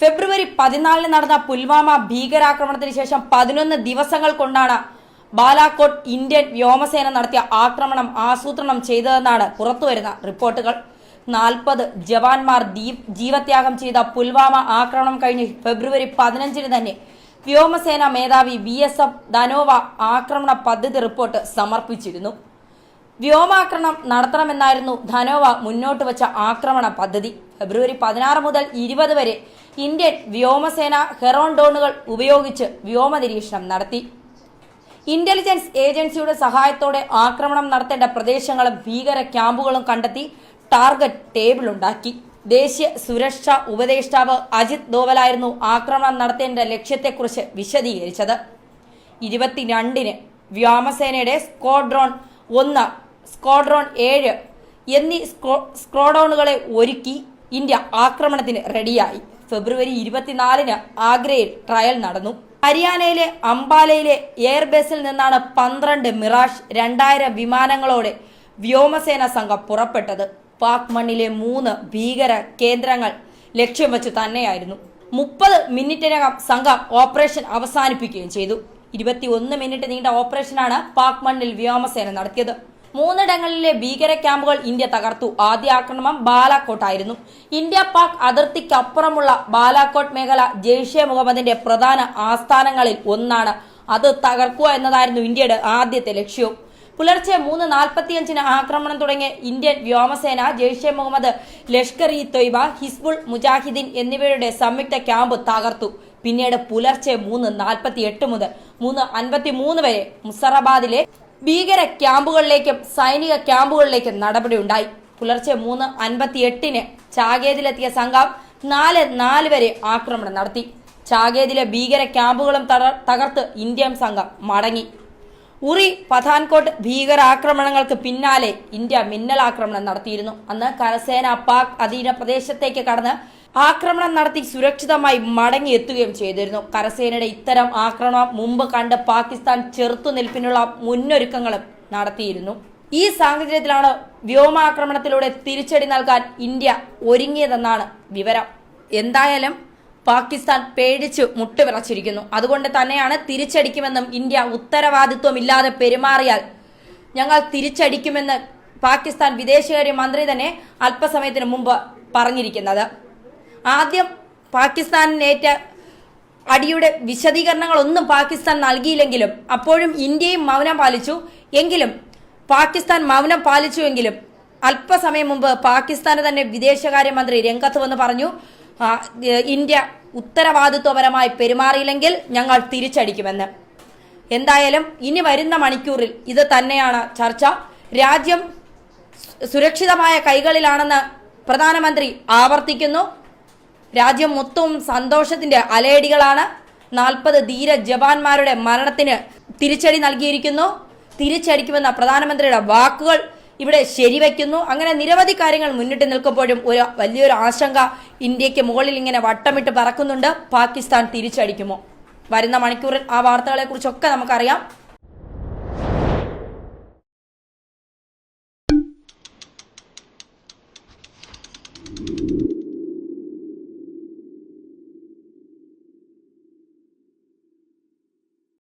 ഫെബ്രുവരി 14 നടന്ന പുൽവാമ ഭീകരാക്രമണത്തിന് ശേഷം 11 ദിവസങ്ങൾ കൊണ്ടാണ് ബാലാകോട്ട് ഇന്ത്യൻ വ്യോമസേന നടത്തിയ ആക്രമണം ആസൂത്രണം ചെയ്തതെന്നാണ് പുറത്തുവരുന്ന റിപ്പോർട്ടുകൾ. 40 ജവാന്മാർ ജീവത്യാഗം ചെയ്ത പുൽവാമ ആക്രമണം കഴിഞ്ഞ് ഫെബ്രുവരി 15 തന്നെ വ്യോമസേന മേധാവി BSF ധനോവ ആക്രമണ പദ്ധതി റിപ്പോർട്ട് സമർപ്പിച്ചിരുന്നു. വ്യോമാക്രമണം നടത്തണമെന്നായിരുന്നു ധനോവ മുന്നോട്ട് വച്ച ആക്രമണ പദ്ധതി. ഫെബ്രുവരി 16 മുതൽ 20 വരെ ഇന്ത്യൻ വ്യോമസേന ഹെറോൺ ഡ്രോണുകൾ ഉപയോഗിച്ച് വ്യോമ നിരീക്ഷണം നടത്തി. ഇന്റലിജൻസ് ഏജൻസിയുടെ സഹായത്തോടെ ആക്രമണം നടത്തേണ്ട പ്രദേശങ്ങളും ഭീകര ക്യാമ്പുകളും കണ്ടെത്തി ടാർഗറ്റ് ടേബിൾ ഉണ്ടാക്കി. ദേശീയ സുരക്ഷാ ഉപദേഷ്ടാവ് അജിത് ദോവലായിരുന്നു ആക്രമണം നടത്തേണ്ട ലക്ഷ്യത്തെക്കുറിച്ച് വിശദീകരിച്ചത്. 22-ന് വ്യോമസേനയുടെ സ്ക്വാഡ്രോൺ 1, സ്ക്വാഡ്രോൺ 7 എന്നീ സ്ക്വാഡ്രോണുകളെ ഒരുക്കി ഇന്ത്യ ആക്രമണത്തിന് റെഡിയായി. ഫെബ്രുവരി 24-ന് ആഗ്രയിൽ ട്രയൽ നടന്നു. ഹരിയാനയിലെ അംബാലയിലെ എയർബേസിൽ നിന്നാണ് 12 മിറാഷ് 2000 വിമാനങ്ങളോടെ വ്യോമസേന സംഘം പുറപ്പെട്ടത്. പാക് മണ്ണിലെ 3 ഭീകര കേന്ദ്രങ്ങൾ ലക്ഷ്യം വെച്ച് തന്നെയായിരുന്നു. 30 മിനിറ്റിനകം സംഘം ഓപ്പറേഷൻ അവസാനിപ്പിക്കുകയും ചെയ്തു. 21 മിനിറ്റ് നീണ്ട ഓപ്പറേഷനാണ് പാക് മണ്ണിൽ വ്യോമസേന നടത്തിയത്. 3 ഭീകര ക്യാമ്പുകൾ ഇന്ത്യ തകർത്തു. ആദ്യ ആക്രമണം ബാലാകോട്ടായിരുന്നു. ഇന്ത്യ പാക് അതിർത്തിക്കപ്പുറമുള്ള ബാലാകോട്ട് മേഖല ജെയ്ഷെ മുഹമ്മദിന്റെ പ്രധാന ആസ്ഥാനങ്ങളിൽ ഒന്നാണ്. അത് തകർക്കുക എന്നതായിരുന്നു ഇന്ത്യയുടെ ആദ്യത്തെ ലക്ഷ്യവും. പുലർച്ചെ 3:45-ന് ആക്രമണം തുടങ്ങിയ ഇന്ത്യൻ വ്യോമസേന ജെയ്ഷെ മുഹമ്മദ്, ലഷ്കർ ഇ തൊയ്ബ, ഹിസ്ബുൾ മുജാഹിദ്ദീൻ എന്നിവയുടെ സംയുക്ത ക്യാമ്പ് തകർത്തു. പിന്നീട് പുലർച്ചെ 3:48 മുതൽ 3:53 വരെ മുസറാബാദിലെ ഭീകര ക്യാമ്പുകളിലേക്കും സൈനിക ക്യാമ്പുകളിലേക്കും നടപടിയുണ്ടായി. പുലർച്ചെ 3:58-ന് ചാഗേദിലെത്തിയ സംഘം 4:04 വരെ ആക്രമണം നടത്തി. ചാഗേദിലെ ഭീകര ക്യാമ്പുകളും തകർത്ത് ഇന്ത്യൻ സംഘം മടങ്ങി. ഉറി, പഥാൻകോട്ട് ഭീകരാക്രമണങ്ങൾക്ക് പിന്നാലെ ഇന്ത്യ മിന്നലാക്രമണം നടത്തിയിരുന്നു. അന്ന് കരസേന പാക് അധീന പ്രദേശത്തേക്ക് കടന്ന് ആക്രമണം നടത്തി സുരക്ഷിതമായി മടങ്ങിയെത്തുകയും ചെയ്തിരുന്നു. കരസേനയുടെ ഇത്തരം ആക്രമണം മുമ്പ് കണ്ട് പാകിസ്ഥാൻ ചെറുത്തുനിൽപ്പിനുള്ള മുന്നൊരുക്കങ്ങളും നടത്തിയിരുന്നു. ഈ സാഹചര്യത്തിലാണ് വ്യോമാക്രമണത്തിലൂടെ തിരിച്ചടി നൽകാൻ ഇന്ത്യ ഒരുങ്ങിയതെന്നാണ് വിവരം. എന്തായാലും പാകിസ്ഥാൻ പേടിച്ചു മുട്ടുവിറച്ചിരിക്കുന്നു. അതുകൊണ്ട് തന്നെയാണ് തിരിച്ചടിക്കുമെന്നും ഇന്ത്യ ഉത്തരവാദിത്വമില്ലാതെ പെരുമാറിയാൽ ഞങ്ങൾ തിരിച്ചടിക്കുമെന്ന് പാകിസ്ഥാൻ വിദേശകാര്യ മന്ത്രി തന്നെ അല്പസമയത്തിന് മുമ്പ് പറഞ്ഞിരിക്കുന്നത്. ആദ്യം പാകിസ്ഥാനിനേറ്റ അടിയുടെ വിശദീകരണങ്ങളൊന്നും പാകിസ്ഥാൻ നൽകിയില്ലെങ്കിലും അപ്പോഴും ഇന്ത്യയും മൗനം പാലിച്ചു. എങ്കിലും പാകിസ്ഥാൻ മൗനം പാലിച്ചുവെങ്കിലും അല്പസമയം മുമ്പ് പാകിസ്ഥാന് തന്നെ വിദേശകാര്യമന്ത്രി രംഗത്ത് വന്ന് പറഞ്ഞു, ഇന്ത്യ ഉത്തരവാദിത്വപരമായി പെരുമാറിയില്ലെങ്കിൽ ഞങ്ങൾ തിരിച്ചടിക്കുമെന്ന്. എന്തായാലും ഇനി വരുന്ന മണിക്കൂറിൽ ഇത് തന്നെയാണ് ചർച്ച. രാജ്യം സുരക്ഷിതമായ കൈകളിലാണെന്ന് പ്രധാനമന്ത്രി ആവർത്തിക്കുന്നു. രാജ്യം മൊത്തവും സന്തോഷത്തിന്റെ അലയടികളാണ്. 40 ധീര ജവാന്മാരുടെ മരണത്തിന് തിരിച്ചടി നൽകിയിരിക്കുന്നു. തിരിച്ചടിക്കുമെന്ന പ്രധാനമന്ത്രിയുടെ വാക്കുകൾ ഇവിടെ ശരിവയ്ക്കുന്നു. അങ്ങനെ നിരവധി കാര്യങ്ങൾ മുന്നിട്ട് നിൽക്കുമ്പോഴും വലിയൊരു ആശങ്ക ഇന്ത്യക്ക് മുകളിൽ ഇങ്ങനെ വട്ടമിട്ട് പറക്കുന്നുണ്ട്. പാകിസ്ഥാൻ തിരിച്ചടിക്കുമോ? വരുന്ന മണിക്കൂറിൽ ആ വാർത്തകളെ കുറിച്ചൊക്കെ നമുക്കറിയാം.